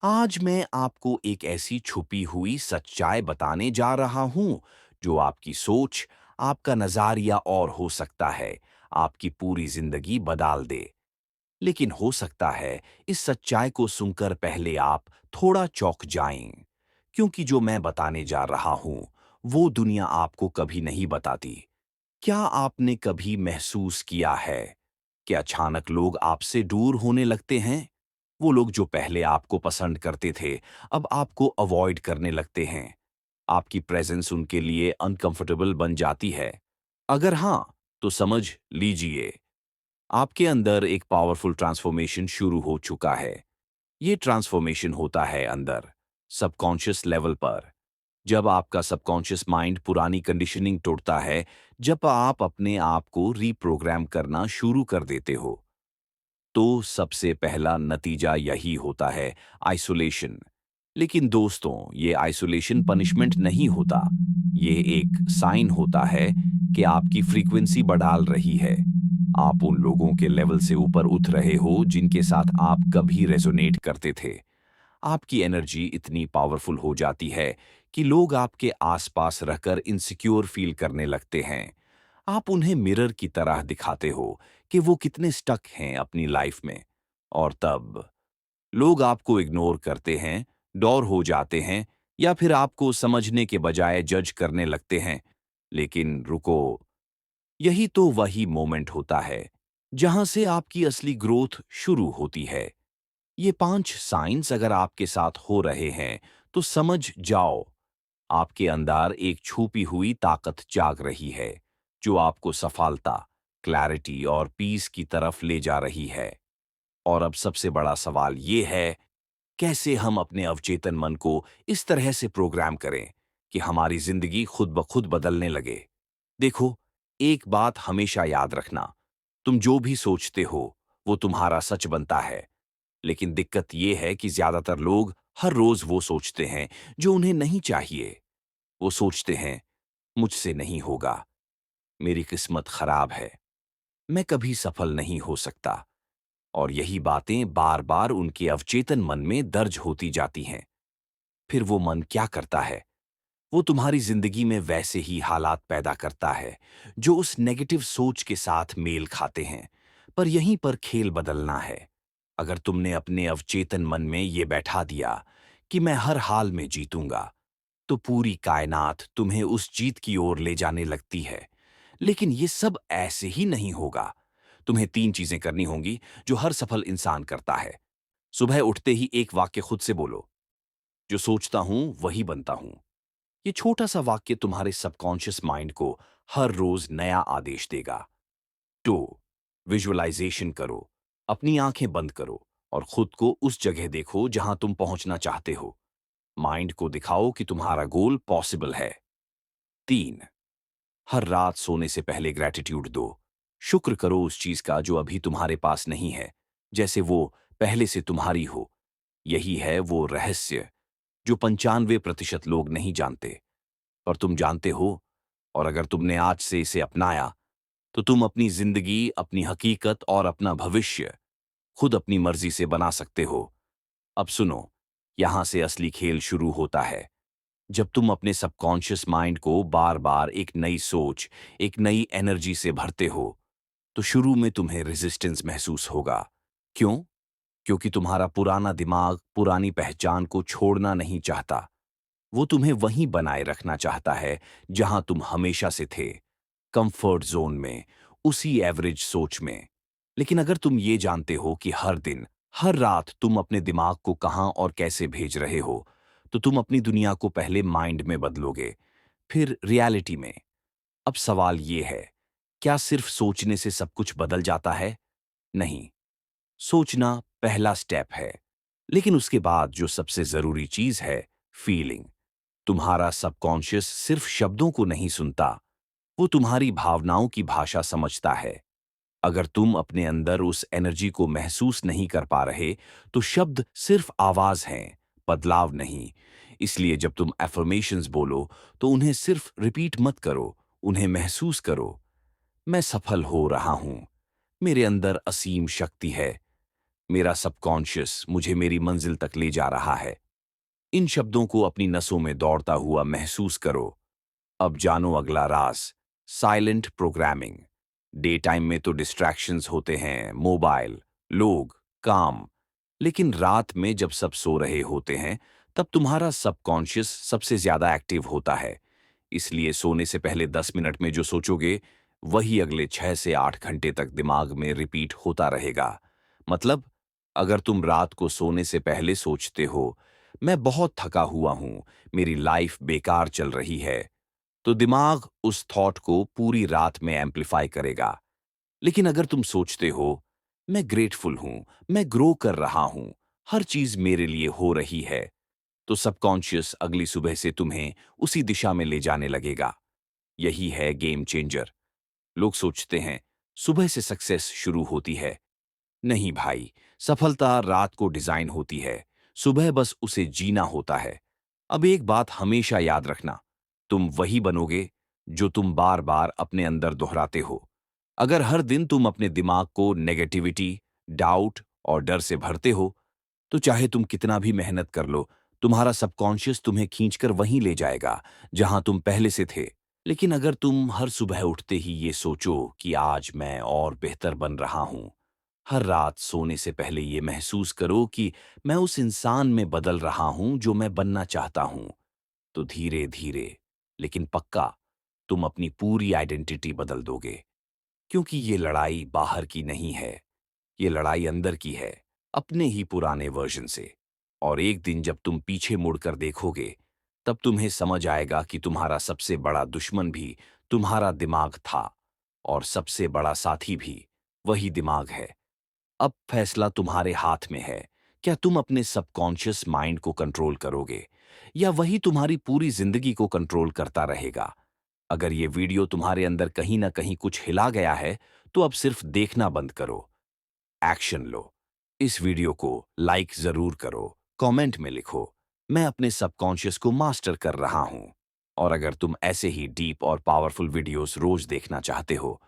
आज मैं आपको एक ऐसी छुपी हुई सच्चाई बताने जा रहा हूं जो आपकी सोच, आपका नजरिया और हो सकता है आपकी पूरी जिंदगी बदल दे। लेकिन हो सकता है इस सच्चाई को सुनकर पहले आप थोड़ा चौंक जाएं, क्योंकि जो मैं बताने जा रहा हूं वो दुनिया आपको कभी नहीं बताती। क्या आपने कभी महसूस किया है कि अचानक लोग आपसे दूर होने लगते हैं? वो लोग जो पहले आपको पसंद करते थे, अब आपको अवॉइड करने लगते हैं। आपकी प्रेजेंस उनके लिए अनकंफर्टेबल बन जाती है। अगर हाँ, तो समझ लीजिए, आपके अंदर एक पावरफुल ट्रांसफॉर्मेशन शुरू हो चुका है। ये ट्रांसफॉर्मेशन होता है अंदर, सबकॉन्शियस लेवल पर। जब आपका सबकॉन्शियस माइंड पुरानी कंडीशनिंग तोड़ता है, जब आप अपने आप को रीप्रोग्राम करना शुरू कर देते हो, तो सबसे पहला नतीजा यही होता है, आइसोलेशन। लेकिन दोस्तों, ये आइसोलेशन पनिशमेंट नहीं होता। ये एक साइन होता है कि आपकी फ्रीक्वेंसी बढ़ाल रही है। आप उन लोगों के लेवल से ऊपर उठ रहे हो जिनके साथ आप कभी रेजोनेट करते थे। आपकी एनर्जी इतनी पावरफुल हो जाती है कि लोग आपके आसपास रहकर इनसिक्योर फील करने लगते हैं। आप उन्हें मिरर की तरह दिखाते हो कि वो कितने स्टक हैं अपनी लाइफ में। और तब लोग आपको इग्नोर करते हैं, डोर हो जाते हैं, या फिर आपको समझने के बजाय जज करने लगते हैं। लेकिन रुको, यही तो वही मोमेंट होता है जहां से आपकी असली ग्रोथ शुरू होती है। ये 5 साइंस अगर आपके साथ हो रहे हैं, तो समझ जाओ, आपके अंदर एक छुपी हुई ताकत जाग रही है, जो आपको सफलता, क्लैरिटी और पीस की तरफ ले जा रही है। और अब सबसे बड़ा सवाल ये है, कैसे हम अपने अवचेतन मन को इस तरह से प्रोग्राम करें कि हमारी जिंदगी खुद ब खुद बदलने लगे। देखो, एक बात हमेशा याद रखना, तुम जो भी सोचते हो, वो तुम्हारा सच बनता है। लेकिन दिक्कत ये है कि ज्यादातर लोग हर रोज वो सोचते हैं जो उन्हें नहीं चाहिए। वो सोचते हैं, मुझसे नहीं होगा, मेरी किस्मत खराब है, मैं कभी सफल नहीं हो सकता। और यही बातें बार बार उनके अवचेतन मन में दर्ज होती जाती हैं। फिर वो मन क्या करता है? वो तुम्हारी जिंदगी में वैसे ही हालात पैदा करता है जो उस नेगेटिव सोच के साथ मेल खाते हैं। पर यहीं पर खेल बदलना है। अगर तुमने अपने अवचेतन मन में ये बैठा दिया कि मैं हर हाल में जीतूंगा, तो पूरी कायनात तुम्हें उस जीत की ओर ले जाने लगती है। लेकिन ये सब ऐसे ही नहीं होगा। तुम्हें 3 चीजें करनी होंगी जो हर सफल इंसान करता है। सुबह उठते ही एक वाक्य खुद से बोलो, जो सोचता हूं वही बनता हूं। ये छोटा सा वाक्य तुम्हारे सबकॉन्शियस माइंड को हर रोज नया आदेश देगा। 2, विजुअलाइजेशन करो। अपनी आंखें बंद करो और खुद को उस जगह देखो जहां तुम पहुंचना चाहते हो। माइंड को दिखाओ कि तुम्हारा गोल पॉसिबल है। 3, हर रात सोने से पहले ग्रैटिट्यूड दो। शुक्र करो उस चीज का जो अभी तुम्हारे पास नहीं है, जैसे वो पहले से तुम्हारी हो। यही है वो रहस्य जो 95% लोग नहीं जानते, पर तुम जानते हो। और अगर तुमने आज से इसे अपनाया, तो तुम अपनी जिंदगी, अपनी हकीकत और अपना भविष्य खुद अपनी मर्जी से बना सकते हो। अब सुनो, यहां से असली खेल शुरू होता है। जब तुम अपने सबकॉन्शियस माइंड को बार बार एक नई सोच, एक नई एनर्जी से भरते हो, तो शुरू में तुम्हें रेजिस्टेंस महसूस होगा। क्यों? क्योंकि तुम्हारा पुराना दिमाग पुरानी पहचान को छोड़ना नहीं चाहता। वो तुम्हें वहीं बनाए रखना चाहता है जहां तुम हमेशा से थे, कंफर्ट जोन में, उसी एवरेज सोच में। लेकिन अगर तुम ये जानते हो कि हर दिन, हर रात तुम अपने दिमाग को कहां और कैसे भेज रहे हो, तो तुम अपनी दुनिया को पहले माइंड में बदलोगे, फिर रियलिटी में। अब सवाल ये है, क्या सिर्फ सोचने से सब कुछ बदल जाता है? नहीं। सोचना पहला स्टेप है, लेकिन उसके बाद जो सबसे जरूरी चीज है, फीलिंग। तुम्हारा सबकॉन्शियस सिर्फ शब्दों को नहीं सुनता, वो तुम्हारी भावनाओं की भाषा समझता है। अगर तुम अपने अंदर उस एनर्जी को महसूस नहीं कर पा रहे, तो शब्द सिर्फ आवाज हैं, बदलाव नहीं। इसलिए जब तुम एफर्मेशंस बोलो, तो उन्हें सिर्फ रिपीट मत करो, उन्हें महसूस करो। मैं सफल हो रहा हूं, मेरे अंदर असीम शक्ति है, मेरा सबकॉन्शियस मुझे मेरी मंजिल तक ले जा रहा है। इन शब्दों को अपनी नसों में दौड़ता हुआ महसूस करो। अब जानो अगला राज, साइलेंट प्रोग्रामिंग। डे टाइम में तो डिस्ट्रैक्शंस होते हैं, मोबाइल, लोग, काम। लेकिन रात में जब सब सो रहे होते हैं, तब तुम्हारा सबकॉन्शियस सबसे ज्यादा एक्टिव होता है। इसलिए सोने से पहले 10 मिनट में जो सोचोगे, वही अगले 6 से 8 घंटे तक दिमाग में रिपीट होता रहेगा। मतलब, अगर तुम रात को सोने से पहले सोचते हो, मैं बहुत थका हुआ हूं, मेरी लाइफ बेकार चल रही है, तो दिमाग उस थॉट को पूरी रात में एम्पलीफाई करेगा। लेकिन अगर तुम सोचते हो, मैं ग्रेटफुल हूं, मैं ग्रो कर रहा हूं, हर चीज मेरे लिए हो रही है, तो सबकॉन्शियस अगली सुबह से तुम्हें उसी दिशा में ले जाने लगेगा। यही है गेम चेंजर। लोग सोचते हैं, सुबह से सक्सेस शुरू होती है। नहीं भाई, सफलता रात को डिजाइन होती है, सुबह बस उसे जीना होता है। अब एक बात हमेशा याद रखना, तुम वही बनोगे जो तुम बार बार अपने अंदर दोहराते हो। अगर हर दिन तुम अपने दिमाग को नेगेटिविटी, डाउट और डर से भरते हो, तो चाहे तुम कितना भी मेहनत कर लो, तुम्हारा सबकॉन्शियस तुम्हें खींचकर वहीं ले जाएगा जहां तुम पहले से थे। लेकिन अगर तुम हर सुबह उठते ही ये सोचो कि आज मैं और बेहतर बन रहा हूं, हर रात सोने से पहले ये महसूस करो कि मैं उस इंसान में बदल रहा हूं जो मैं बनना चाहता हूं, तो धीरे धीरे लेकिन पक्का तुम अपनी पूरी आइडेंटिटी बदल दोगे। क्योंकि ये लड़ाई बाहर की नहीं है, ये लड़ाई अंदर की है, अपने ही पुराने वर्जन से। और एक दिन जब तुम पीछे मुड़कर देखोगे, तब तुम्हें समझ आएगा कि तुम्हारा सबसे बड़ा दुश्मन भी तुम्हारा दिमाग था, और सबसे बड़ा साथी भी वही दिमाग है। अब फैसला तुम्हारे हाथ में है। क्या तुम अपने सबकॉन्शियस माइंड को कंट्रोल करोगे, या वही तुम्हारी पूरी जिंदगी को कंट्रोल करता रहेगा? अगर ये वीडियो तुम्हारे अंदर कहीं ना कहीं कुछ हिला गया है, तो अब सिर्फ देखना बंद करो, एक्शन लो। इस वीडियो को लाइक जरूर करो, कमेंट में लिखो, मैं अपने सबकॉन्शियस को मास्टर कर रहा हूं। और अगर तुम ऐसे ही डीप और पावरफुल वीडियोस रोज देखना चाहते हो,